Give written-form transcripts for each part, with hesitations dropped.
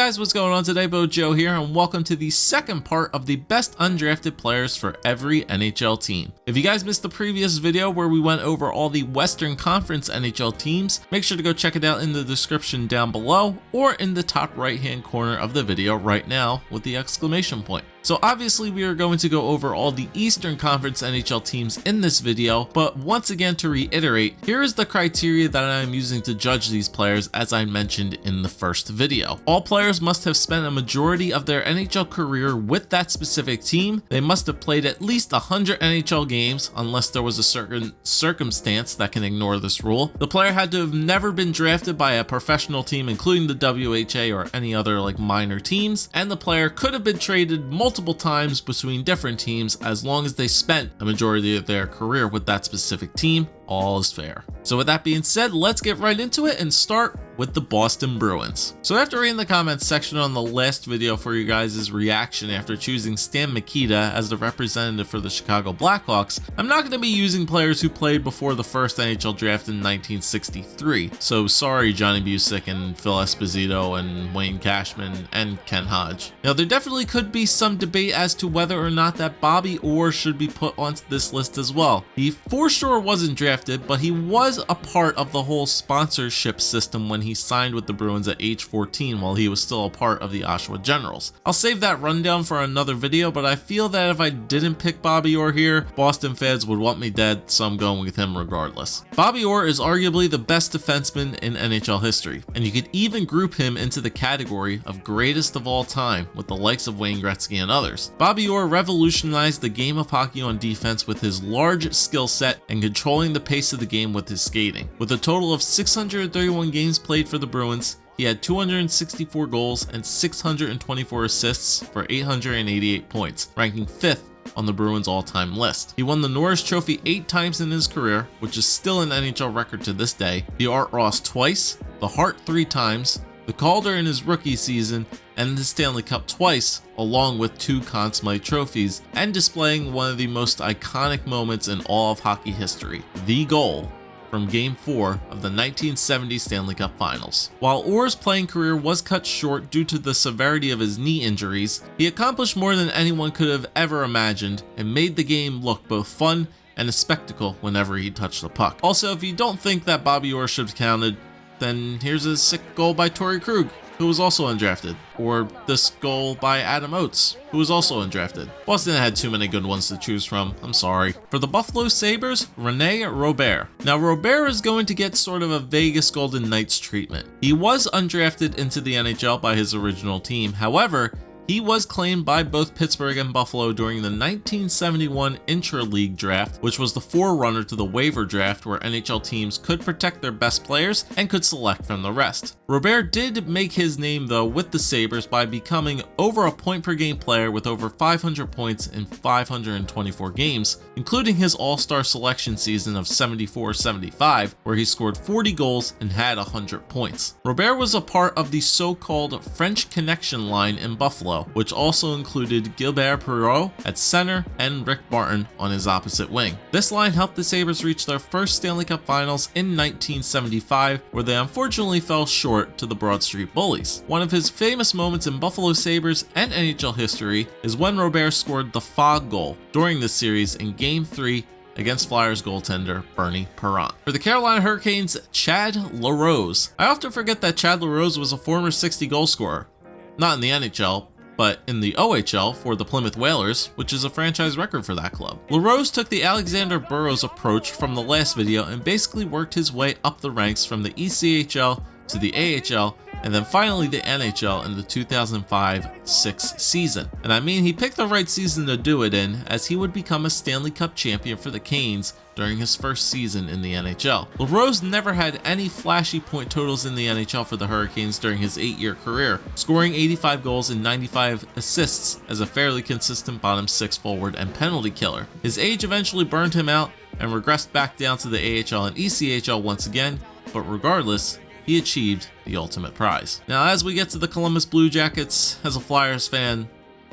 Hey guys, what's going on today? Joe here, and welcome to the second part of the best undrafted players for every NHL team. If you guys missed the previous video where we went over all the Western Conference NHL teams, make sure to go check it out in the description down below or in the top right hand corner of the video right now with the exclamation point. So obviously we are going to go over all the Eastern Conference NHL teams in this video, but once again to reiterate, here is the criteria that I am using to judge these players as I mentioned in the first video. All players must have spent a majority of their NHL career with that specific team. They must have played at least 100 NHL games unless there was a certain circumstance that can ignore this rule. The player had to have never been drafted by a professional team including the WHA or any other minor teams, and the player could have been traded multiple times between different teams as long as they spent a majority of their career with that specific team. All is fair. So with that being said, let's get right into it and start with the Boston Bruins. So after reading the comments section on the last video for you guys' reaction after choosing Stan Mikita as the representative for the Chicago Blackhawks, I'm not going to be using players who played before the first NHL draft in 1963. So sorry Johnny Busick and Phil Esposito and Wayne Cashman and Ken Hodge. Now there definitely could be some debate as to whether or not that Bobby Orr should be put onto this list as well. He for sure wasn't drafted, but he was a part of the whole sponsorship system when he signed with the Bruins at age 14 while he was still a part of the Oshawa Generals. I'll save that rundown for another video, but I feel that if I didn't pick Bobby Orr here, Boston fans would want me dead, so I'm going with him regardless. Bobby Orr is arguably the best defenseman in NHL history, and you could even group him into the category of greatest of all time with the likes of Wayne Gretzky and others. Bobby Orr revolutionized the game of hockey on defense with his large skill set and controlling the pace of the game with his skating. With a total of 631 games played for the Bruins, he had 264 goals and 624 assists for 888 points, ranking 5th on the Bruins all-time list. He won the Norris Trophy 8 times in his career, which is still an NHL record to this day, the Art Ross twice, the Hart 3 times, the Calder in his rookie season, and the Stanley Cup twice, along with 2 Conn Smythe trophies, and displaying one of the most iconic moments in all of hockey history, the goal from Game 4 of the 1970 Stanley Cup Finals. While Orr's playing career was cut short due to the severity of his knee injuries, he accomplished more than anyone could have ever imagined and made the game look both fun and a spectacle whenever he touched the puck. Also, if you don't think that Bobby Orr should have counted, then here's a sick goal by Torrey Krug, who was also undrafted, or this goal by Adam Oates, who was also undrafted. Boston had too many good ones to choose from, I'm sorry. For the Buffalo Sabres, Rene Robert. Now Robert is going to get sort of a Vegas Golden Knights treatment. He was undrafted into the NHL by his original team, however, he was claimed by both Pittsburgh and Buffalo during the 1971 Intra-League Draft, which was the forerunner to the waiver draft where NHL teams could protect their best players and could select from the rest. Robert did make his name though with the Sabres by becoming over a point per game player with over 500 points in 524 games, including his all-star selection season of 74-75 where he scored 40 goals and had 100 points. Robert was a part of the so-called French Connection line in Buffalo, which also included Gilbert Perreault at center and Rick Barton on his opposite wing. This line helped the Sabres reach their first Stanley Cup Finals in 1975, where they unfortunately fell short to the Broad Street Bullies. One of his famous moments in Buffalo Sabres and NHL history is when Robert scored the fog goal during this series in Game 3 against Flyers goaltender Bernie Parent. For the Carolina Hurricanes, Chad LaRose. I often forget that Chad LaRose was a former 60 goal scorer. Not in the NHL, but in the OHL for the Plymouth Whalers, which is a franchise record for that club. LaRose took the Alexander Burrows approach from the last video and basically worked his way up the ranks from the ECHL to the AHL and then finally the NHL in the 2005-06 season. And I mean, he picked the right season to do it in, as he would become a Stanley Cup champion for the Canes during his first season in the NHL. LaRose never had any flashy point totals in the NHL for the Hurricanes during his 8-year career, scoring 85 goals and 95 assists as a fairly consistent bottom 6 forward and penalty killer. His age eventually burned him out and regressed back down to the AHL and ECHL once again, but regardless, he achieved the ultimate prize. Now, as we get to the Columbus Blue Jackets, as a Flyers fan,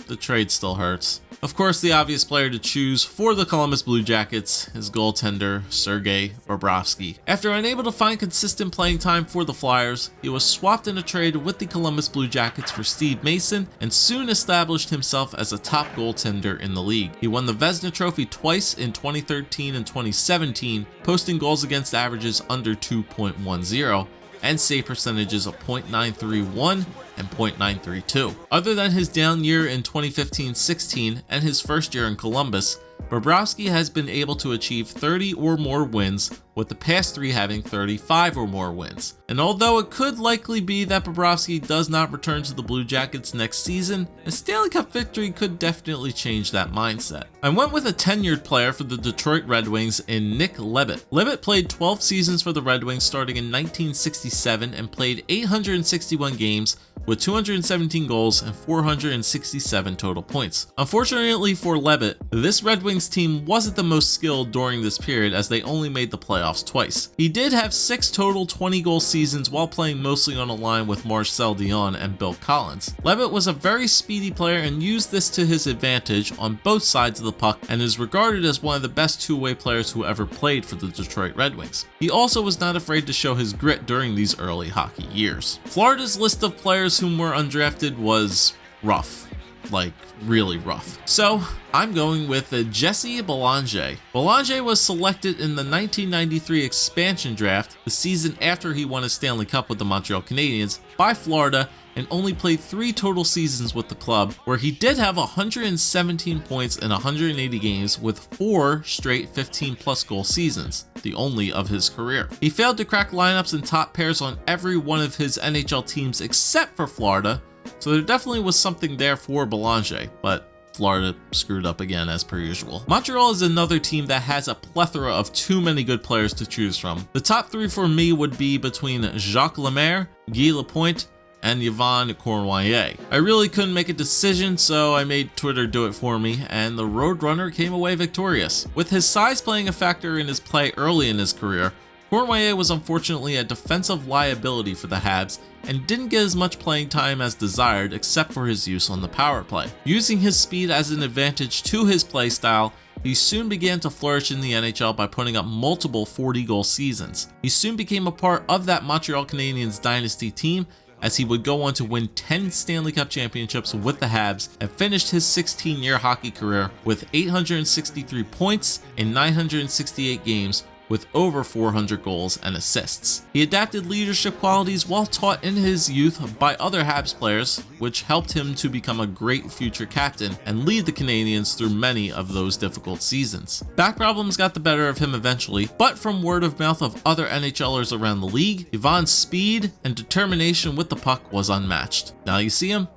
the trade still hurts. Of course, the obvious player to choose for the Columbus Blue Jackets is goaltender Sergei Bobrovsky. After unable to find consistent playing time for the Flyers, he was swapped in a trade with the Columbus Blue Jackets for Steve Mason and soon established himself as a top goaltender in the league. He won the Vezina Trophy twice in 2013 and 2017, posting goals against averages under 2.10 and save percentages of .931 and .932. Other than his down year in 2015-16 and his first year in Columbus, Bobrovsky has been able to achieve 30 or more wins, with the past 3 having 35 or more wins. And although it could likely be that Bobrovsky does not return to the Blue Jackets next season, a Stanley Cup victory could definitely change that mindset. I went with a tenured player for the Detroit Red Wings in Nick Levitt. Levitt played 12 seasons for the Red Wings starting in 1967 and played 861 games with 217 goals and 467 total points. Unfortunately for Levitt, this Red Wings team wasn't the most skilled during this period as they only made the playoffs twice. He did have 6 total 20-goal seasons while playing mostly on a line with Marcel Dion and Bill Collins. Levitt was a very speedy player and used this to his advantage on both sides of the puck and is regarded as one of the best two-way players who ever played for the Detroit Red Wings. He also was not afraid to show his grit during these early hockey years. Florida's list of players whom were undrafted was rough. Like, really rough. So, I'm going with Jesse Belanger. Belanger was selected in the 1993 expansion draft, the season after he won a Stanley Cup with the Montreal Canadiens, by Florida, and only played 3 total seasons with the club, where he did have 117 points in 180 games with 4 straight 15-plus goal seasons, the only of his career. He failed to crack lineups and top pairs on every one of his NHL teams except for Florida, so there definitely was something there for Belanger, but Florida screwed up again as per usual. Montreal is another team that has a plethora of too many good players to choose from. The top 3 for me would be between Jacques Lemaire, Guy Lapointe, and Yvon Cournoyer. I really couldn't make a decision, so I made Twitter do it for me, and the Roadrunner came away victorious. With his size playing a factor in his play early in his career, Cournoyer was unfortunately a defensive liability for the Habs and didn't get as much playing time as desired except for his use on the power play. Using his speed as an advantage to his play style, he soon began to flourish in the NHL by putting up multiple 40-goal seasons. He soon became a part of that Montreal Canadiens dynasty team as he would go on to win 10 Stanley Cup championships with the Habs and finished his 16-year hockey career with 863 points in 968 games with over 400 goals and assists. He adapted leadership qualities while taught in his youth by other Habs players, which helped him to become a great future captain and lead the Canadiens through many of those difficult seasons. Back problems got the better of him eventually, but from word of mouth of other NHLers around the league, Yvon's speed and determination with the puck was unmatched. Now you see him,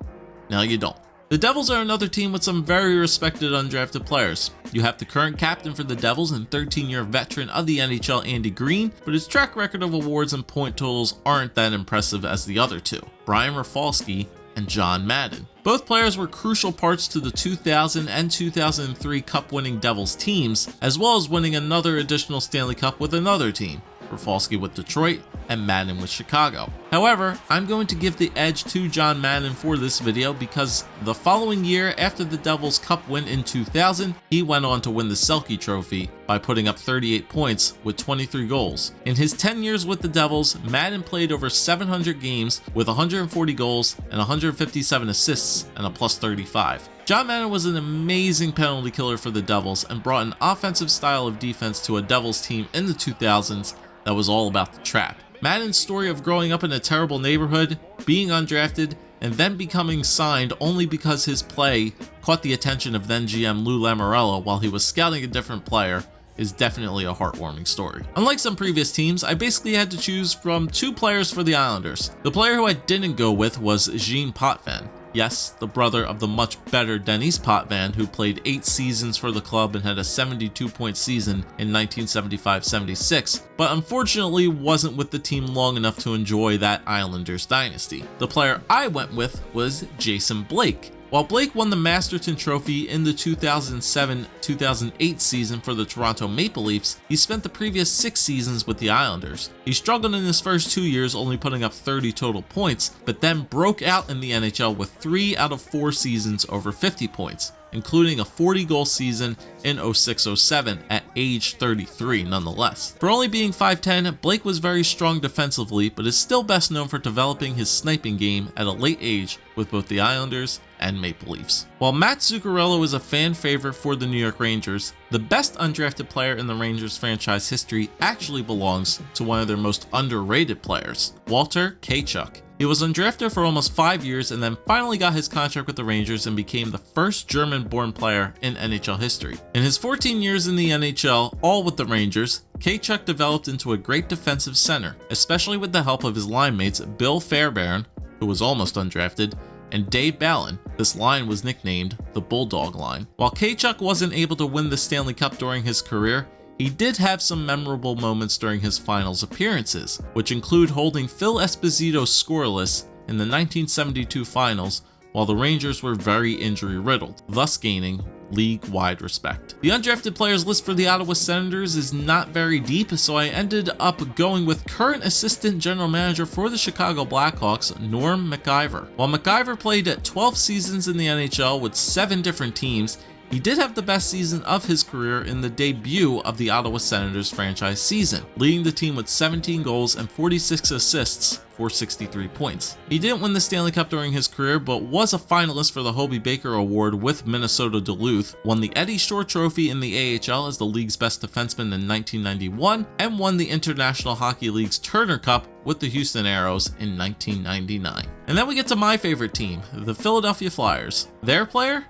now you don't. The Devils are another team with some very respected undrafted players. You have the current captain for the Devils and 13-year veteran of the NHL, Andy Green, but his track record of awards and point totals aren't that impressive as the other two, Brian Rafalski and John Madden. Both players were crucial parts to the 2000 and 2003 Cup-winning Devils teams, as well as winning another additional Stanley Cup with another team, Rafalski with Detroit and Madden with Chicago. However, I'm going to give the edge to John Madden for this video because the following year after the Devils Cup win in 2000, he went on to win the Selke Trophy by putting up 38 points with 23 goals. In his 10 years with the Devils, Madden played over 700 games with 140 goals and 157 assists and a plus 35. John Madden was an amazing penalty killer for the Devils and brought an offensive style of defense to a Devils team in the 2000s that was all about the trap. Madden's story of growing up in a terrible neighborhood, being undrafted, and then becoming signed only because his play caught the attention of then GM Lou Lamoriello while he was scouting a different player is definitely a heartwarming story. Unlike some previous teams, I basically had to choose from 2 players for the Islanders. The player who I didn't go with was Jean Potvin. Yes, the brother of the much better Denis Potvin, who played 8 seasons for the club and had a 72-point season in 1975-76, but unfortunately wasn't with the team long enough to enjoy that Islanders dynasty. The player I went with was Jason Blake. While Blake won the Masterton Trophy in the 2007-2008 season for the Toronto Maple Leafs, he spent the previous 6 seasons with the Islanders. He struggled in his first 2 years, only putting up 30 total points, but then broke out in the NHL with 3 out of 4 seasons over 50 points. including a 40-goal season in 06-07 at age 33 nonetheless. For only being 5'10", Blake was very strong defensively, but is still best known for developing his sniping game at a late age with both the Islanders and Maple Leafs. While Matt Zuccarello is a fan favorite for the New York Rangers, the best undrafted player in the Rangers franchise history actually belongs to one of their most underrated players, Walter Tkachuk. He was undrafted for almost 5 years and then finally got his contract with the Rangers and became the first German-born player in NHL history. In his 14 years in the NHL, all with the Rangers, Tkachuk developed into a great defensive center, especially with the help of his line mates Bill Fairbairn, who was almost undrafted, and Dave Ballin. This line was nicknamed the Bulldog Line. While Tkachuk wasn't able to win the Stanley Cup during his career, he did have some memorable moments during his finals appearances, which include holding Phil Esposito scoreless in the 1972 finals while the Rangers were very injury-riddled, thus gaining league-wide respect. The undrafted players list for the Ottawa Senators is not very deep, so I ended up going with current assistant general manager for the Chicago Blackhawks, Norm Maciver. While Maciver played at 12 seasons in the NHL with 7 different teams, he did have the best season of his career in the debut of the Ottawa Senators franchise season, leading the team with 17 goals and 46 assists for 63 points. He didn't win the Stanley Cup during his career, but was a finalist for the Hobey Baker Award with Minnesota Duluth, won the Eddie Shore Trophy in the AHL as the league's best defenseman in 1991, and won the International Hockey League's Turner Cup with the Houston Aeros in 1999. And then we get to my favorite team, the Philadelphia Flyers. Their player?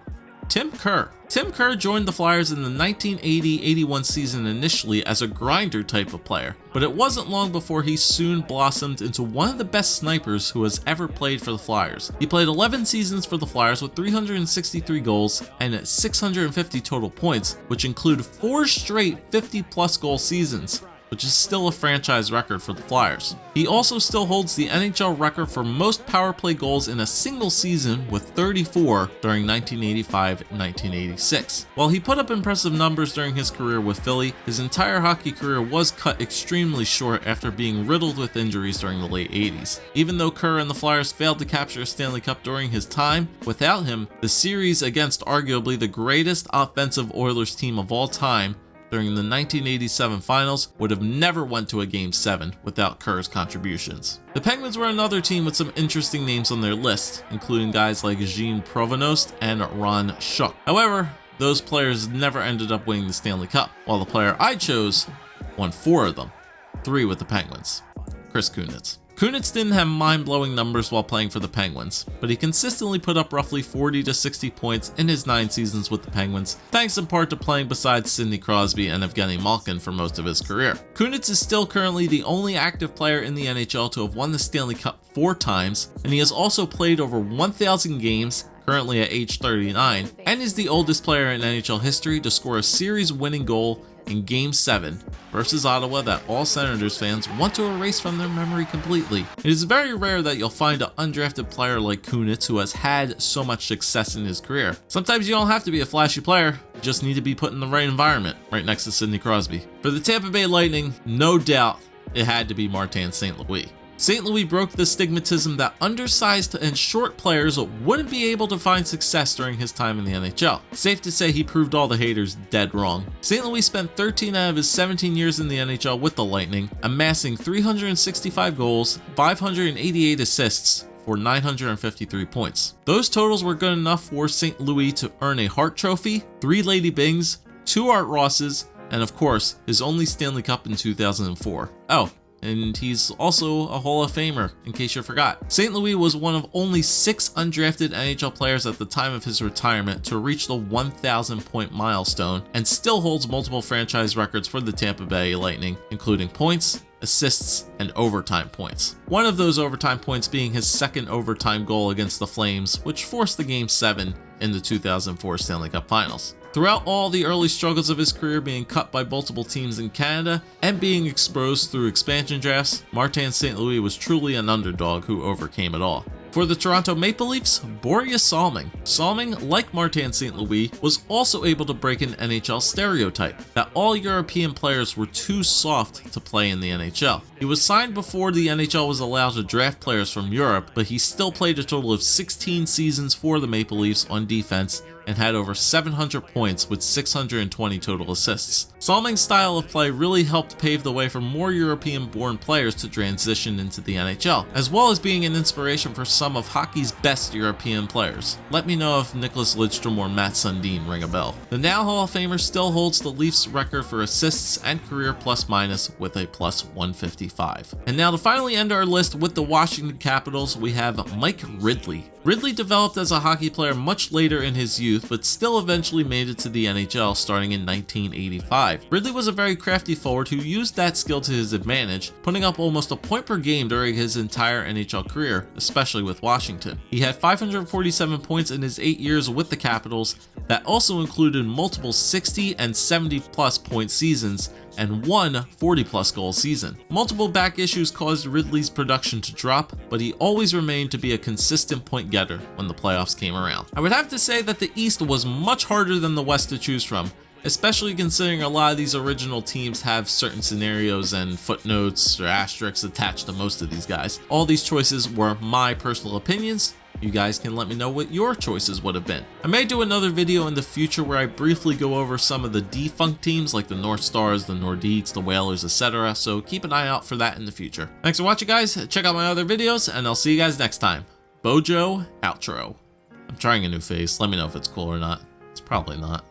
Tim Kerr. Tim Kerr joined the Flyers in the 1980-81 season initially as a grinder type of player, but it wasn't long before he soon blossomed into one of the best snipers who has ever played for the Flyers. He played 11 seasons for the Flyers with 363 goals and 650 total points, which include 4 straight 50-plus goal seasons, which is still a franchise record for the Flyers. He also still holds the NHL record for most power play goals in a single season with 34 during 1985-1986. While he put up impressive numbers during his career with Philly, his entire hockey career was cut extremely short after being riddled with injuries during the late 80s. Even though Kerr and the Flyers failed to capture a Stanley Cup during his time, without him, the series against arguably the greatest offensive Oilers team of all time during the 1987 finals would have never went to a Game 7 without Kerr's contributions. The Penguins were another team with some interesting names on their list, including guys like Jean Provenost and Ron Schuck. However, those players never ended up winning the Stanley Cup, while the player I chose won 4 of them, 3 with the Penguins. Chris Kunitz. Kunitz didn't have mind-blowing numbers while playing for the Penguins, but he consistently put up roughly 40 to 60 points in his 9 seasons with the Penguins, thanks in part to playing beside Sidney Crosby and Evgeny Malkin for most of his career. Kunitz is still currently the only active player in the NHL to have won the Stanley Cup 4 times, and he has also played over 1,000 games, currently at age 39, and is the oldest player in NHL history to score a series-winning goal in Game 7 versus Ottawa that all Senators fans want to erase from their memory completely. It is very rare that you'll find an undrafted player like Kunitz who has had so much success in his career. Sometimes you don't have to be a flashy player, you just need to be put in the right environment, right next to Sidney Crosby. For the Tampa Bay Lightning, no doubt it had to be Martin St. Louis. St. Louis broke the stigmatism that undersized and short players wouldn't be able to find success during his time in the NHL. Safe to say he proved all the haters dead wrong. St. Louis spent 13 out of his 17 years in the NHL with the Lightning, amassing 365 goals, 588 assists, for 953 points. Those totals were good enough for St. Louis to earn a Hart Trophy, 3 Lady Bings, 2 Art Rosses, and of course, his only Stanley Cup in 2004. Oh, and he's also a Hall of Famer, in case you forgot. St. Louis was one of only 6 undrafted NHL players at the time of his retirement to reach the 1,000 point milestone, and still holds multiple franchise records for the Tampa Bay Lightning, including points, assists, and overtime points. One of those overtime points being his second overtime goal against the Flames, which forced the Game 7 in the 2004 Stanley Cup Finals. Throughout all the early struggles of his career being cut by multiple teams in Canada and being exposed through expansion drafts, Martin St. Louis was truly an underdog who overcame it all. For the Toronto Maple Leafs, Boreas Salming. Salming, like Martin St. Louis, was also able to break an NHL stereotype that all European players were too soft to play in the NHL. He was signed before the NHL was allowed to draft players from Europe, but he still played a total of 16 seasons for the Maple Leafs on defense and had over 700 points with 620 total assists. Salming's style of play really helped pave the way for more European-born players to transition into the NHL, as well as being an inspiration for some of hockey's best European players. Let me know if Nicholas Lidstrom or Matt Sundin ring a bell. The now Hall of Famer still holds the Leafs record for assists and career plus-minus with a plus 155. And now to finally end our list with the Washington Capitals, we have Mike Ridley. Ridley developed as a hockey player much later in his youth, but still eventually made it to the NHL starting in 1985. Ridley was a very crafty forward who used that skill to his advantage, putting up almost a point per game during his entire NHL career, especially with Washington. He had 547 points in his 8 years with the Capitals, that also included multiple 60 and 70 plus point seasons, and one 40 plus goal season. Multiple back issues caused Ridley's production to drop, but he always remained to be a consistent point getter when the playoffs came around. I would have to say that the East was much harder than the West to choose from, especially considering a lot of these original teams have certain scenarios and footnotes or asterisks attached to most of these guys. All these choices were my personal opinions. You guys can let me know what your choices would have been. I may do another video in the future where I briefly go over some of the defunct teams like the North Stars, the Nordiques, the Whalers, etc. So keep an eye out for that in the future. Thanks for watching, guys. Check out my other videos and I'll see you guys next time. Bojo outro. I'm trying a new face. Let me know if it's cool or not. It's probably not.